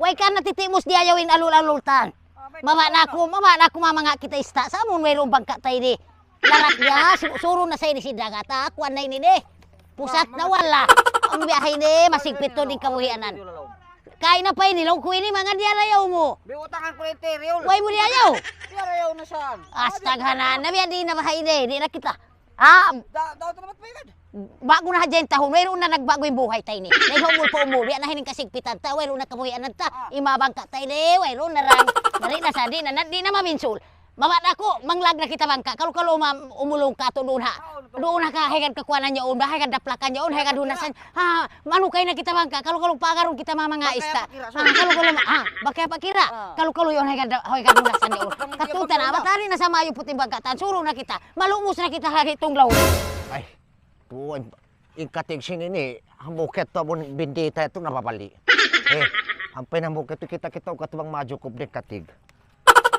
Way ka natitimos di ayawin alul-alultan. Mama na ako mamanga kita ista. Sa mo mayroong bangka tayo di. Larat niya, suro na sa'yo ni si Dagata. Kuan na ini di. Pusat na wala. Ang biyahe ni, masigpit to din kabuhianan. Kain na pa ini, long kuini mga diarayaw mo. Biutangan ko yung teriol. Way mo diarayaw. Diarayaw na saan? Astaghanan, nabiya di na bahay di na kita. Ah, Daw ito naman pagad. bago na hadyan tahon, mayroon na nagbago yung buhay tayo ni. Naghumul pa umuli, na hining kasigpitan ta, mayroon na kabuhianan ta. Imabang ka tayo ni, mayroon na rang. Dari na sa, di na maminsul. Mamat ako, manglag na kita bangka. Kalau umulong ka to doon ha. Doon na ka, hagan kakuanan niya on, hagan daplakan niya on, hagan dunasan. Ha, manukay na kita bangka. Kalau pagarong kita mamanga ista. Ha, bakaya pakira. Kalau yon hagan dunasan niya on. Katutan na, matari na sa mayo puting bangkatan. Suro na kita. Malumos na kita itong law. Ay, tuwan. Ikatig sini ni, ang buket to abon bindita ito napapali. Ang pinambuket ito kita katubang maju kublik katig.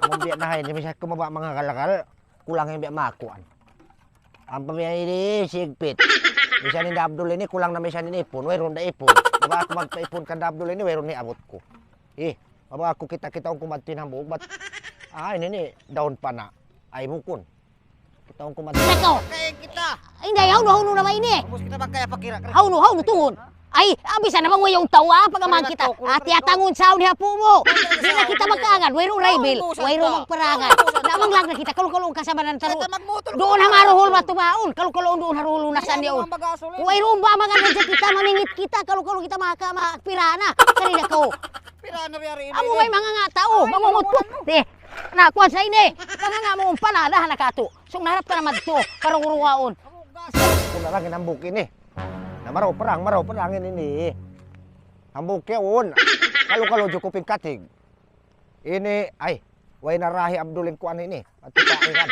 Ang biyak na hain, misal kumaba mga kalakal, kulang yung biyak makuan. Ang pamiyay ini sigpit. Misal ni Abdul ini kulang na misal ni ipon, mayroon na ipon. Baba ako magpaipon ka Abdul ini, mayroon ni abot ko. Baba ako kita ang kumantin ang buhok, but ini daun pa na, ay mukon. Kita ang kumantin. Nako! Kaya kita. Hindi, hauno naman ini. Tapos kita bang kaya pakira? Hauno tuhon. Ay, abisa naman mo yung tawa pagaman kita. At yatangon sa ni hapo mo. Di na kita magkaangan. Wayro raybil, wayro magparangan. Namang lang na kita kalkulong kasama ng taro. Doon hamaruhol matumaon. Kalkulong doon haruhol na sa niyo. Wayro ba mga nandiyan kita maningit kita kalkulong kita makapirana. Kanina ko. Pirana biyari. Amo may mga nga tao, mamumutput. Di. Na kuan sa ini. Mga nga mo panada na kato. Sung naharap ka naman to para uruwaon. Kung lang inambuk ini. Na maraw perang ini. Ambuk yun. Kalau cukupin katig. Ini, way narahi Abdulin kuan ini. At kan.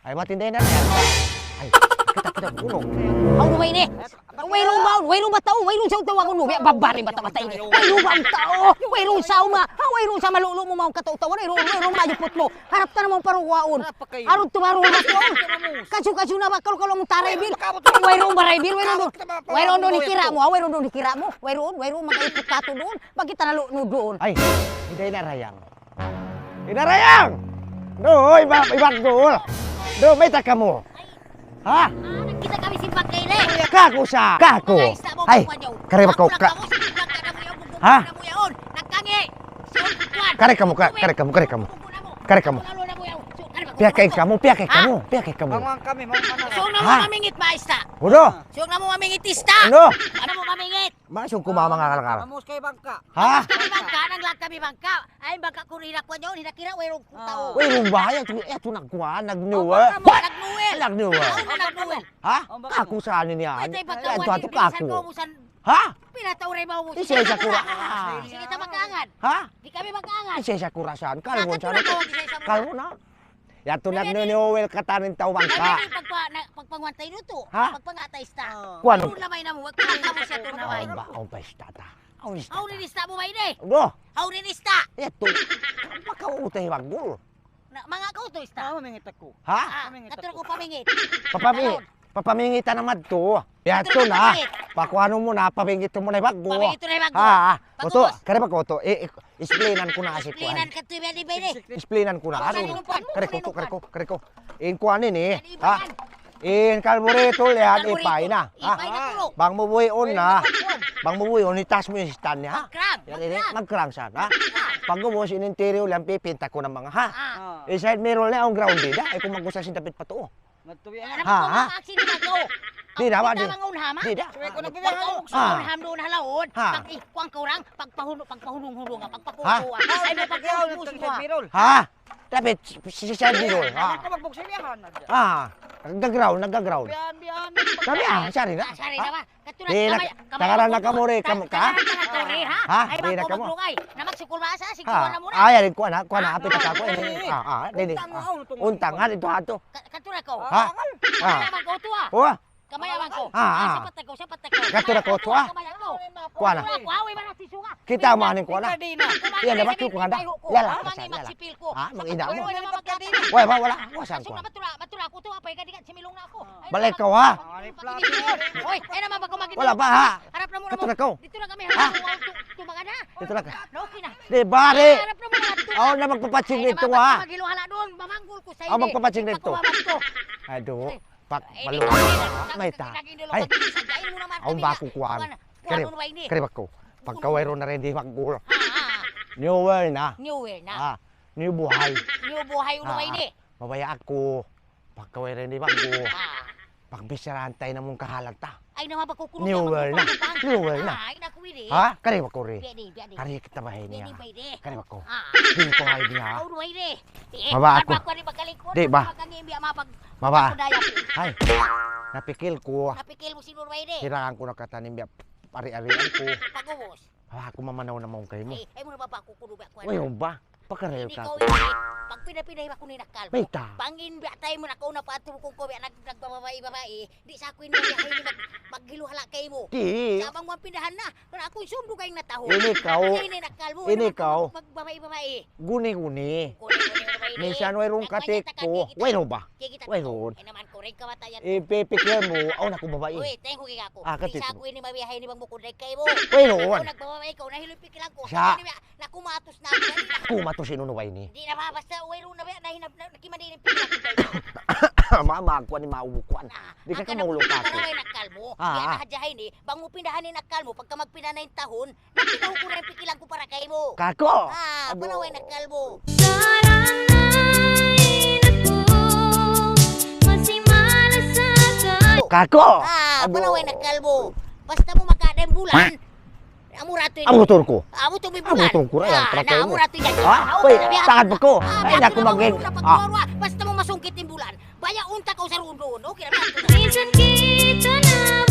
Ay matinday na yan. Ay, kita gunung. Hauno may ini. Wayro ba tao? Wayro sa utawa ko no. Babari ba ta ini? Wayro ba tao? Wayro sa uma. Wayro sa malulo mo maong kataw-tawan. Wayro majupot mo. Harap ta namang paruwaon. Arod tumaruon ako. Kasu na ba kalau mong taraybil. Wayro ba raybil? Wayro do ni kira mo. Wayro do ni kira mo. Wayro magaipot ka to doon. Bakit ta naluno doon? Ay, hindi na rayang. Hindi rayang. Do, ibagdol. Do, may taka mo. Ha? Kita kami simpak kay ini. Kako sa. Kako. Ay, kare ko ka. Ha? Nagkangi. Kare kamu. Piyakay kamu. Mangwang kami, mangwang Siyong na mo mamingit maista. Uno. Siyong na mo mamingit ista. Ano? Ano mo mamingit? Masuk ko mga kalakal. Amos kay bangka. Ha? Kami bangka, naglag kami bangka. Ay bangka kurina ko nyo, hinakira, wayrong tao. Uy, rumbaya. Ito nagkuha, nagnuwa. Nagnuwel. Nagnuwa. Ako nagnuwel. Ha? Kako saan niya? Pwede Ito pagkawan, ato kako. Ha? Pinatauray mo mo. Isa sa kura. Sige ta magkaangan. Ha? Di kami magkaangan. Isa sa kurasan. Kalmon Kakatulad sana. ko, di sa isang Kalmon na. Yato nagnunuwel katanin tao bangka. Ay, pagpangwantay nito. Ha? Pagpangatay sta. Kuano? Doon lamay na mo, wag ka mo siya doon lamay. Ang pastata. Ang Aw nilista mo ba ini? Do. Aw nilista. Ito. Makautay bagul. Mga kauto ista. Mamingit ako. Ha? Katulad ko pamingit. Papamingitan naman to. Yato na. Pakuano mo na, pamingit mo na bago. Pamingit na bago. Ha? Oto, Pagubos. kare ba ko to? Explainan ko na kasi ko. Plinan ka tuwi di ba ini? Explainan ko na. Ano? Kare ko. In kuanin eh. Ha? In kalbureto yan, ipay na. Ipay na Ha? tulo. Bang mubuhi on na. Bang mubuhi on, itas mo yung stand niya. Ha? Magkrang. Yan ini, magkrang siya. Ha? Pag gumos, in interior lang, pipinta ko ng mga ha. Side mirror na ang grounded. Ay kung mag-usa si David pa to. Matuwi Alam ang mo Ha? kung aksi na to. Di na, Kita di. mga unhama. Di da. Suwe ko na Pag-uog sa unham doon halaon. Ha? Pag-ikwang kurang, pagpahulong-hulong, Ha? pagpapukuha. Ay mo pagkaw pagpapus ng mo. birol. Ha? David, si side mirror. Ha? Ako magbuksilyahan. Ah, nagaground. Biyan. Kami sari na. Sari na ba? Katulad Di na, tagaran na kamo rin, ka? Tagaran ha? Ha? Ay Di na bang kamo. kumaglungay. Namagsikul ba sa? Siguro Ha? na muna. Ay, rin ko na, hapit ako. Dini. Untang nga dito ato. Katulad ko. Ha? Kamay naman ko to ah. Oh, Kamay naman ko. Ah. Sipat ko. Katulad ko to, ah. Kamay ko. Kuha na. Katulad ko, away man ang tisunga. Kita manin ko na. Yan na ba ko nga da? Yala ka sa yala. Magsipil ko. Ha? Mag-ina mo. Wala naman magkadina. Wala. Wasan ko. Asok na batula ko to apay kadigan similong na ako. Balik ka ha. Oy, ay naman ba kumagin. Wala ba ha? Harap na muna mo. Katulad ko. Dito na kami harap. Dito lang ka. Okay na. Di bari. Harap na mo na ito. Ako na magpapatsing dito ha. Magiluhala doon. Mamanggol ko sa Ako magpapatsing dito. Ado. Pak maluwa. May ta. Ay. Ako ba kukuhaan? Kari ko. Pagkawero na rin di maggulo. New world na. New Year na. Ah, new buhay. New buhay ulo ini. Mabaya ako. Pagkawero di maggulo. Pagbisirahan tayo na mong kahalag ta. Ay naman pagkukulong. New world na. New world na. Ay naku ini. Ha? Kari ko rin. Biadi. Kari kita bahay niya. Biadi. Kari ko. Ah. Di ko ay niya. Ulo ini. Maba ako. Di ba? Maba. Ay. Napikil ko. Napikil mo si Nurway ini. Hirangan ko na katanim biya. Pari-arian ko. Pagubos. Ako mamanaw na mong kayo mo. Ay mo na ba pagkukulong ba? Uy, ba? Pagkarayo ka Ikaw ko. ini. Pag pinapinay ako ni nakal. May ta. Pangin biya tayo mo na ko na patulong ko biya nagbababae. Di sa ako ini ni maghiluhala kay mo. Di. Sabang mo pindahan na. Pero ako sundo kayong nataho. Ini kau. Ini nakal mo. Ini kau. Magbabae. Guni-guni. Minsan way rong katik ko. Way ro ba? Way ron. Ay naman ko rin kamatayan. Ipipikyan mo. Aw na ko babae. Uy, tengo kay ako. Ah, Di katit sa mo. ako ini mabiyahay ni bang bukunday kay mo. Way Ako ron. nagbabae ko nahilo pikilan ko. Siya. Nakumatos na ako. Kumato sinunuway ni. Di na ba basta uwi ro na ba nahinap nakimadin pikilan ko. Mama ako ni maubukuan. Di ka kamulong ka ko. Kanaway nakal mo. Ah, Di ah. nakadyahay ni bang mo pindahan ni nakal mo pagka magpinda na yung tahon, napitaw ko na yung pikilan ko para kay mo. Kako. Ah, Abo. panaway nakal mo. Kako. Ah, Abo. panaway nakal mo. Basta mo makada yung bulan. Amo rato yun. Ang motor ko. Amo to may Ang bulan. motor ko rin. Ang trakay amo mo. rato yan. Ha? Uy, takad mo ko. Ay, naku maging. Basta mo masungkit yung bulan. Baya unta ka sa rundon. Okay na ba? Minsan kita na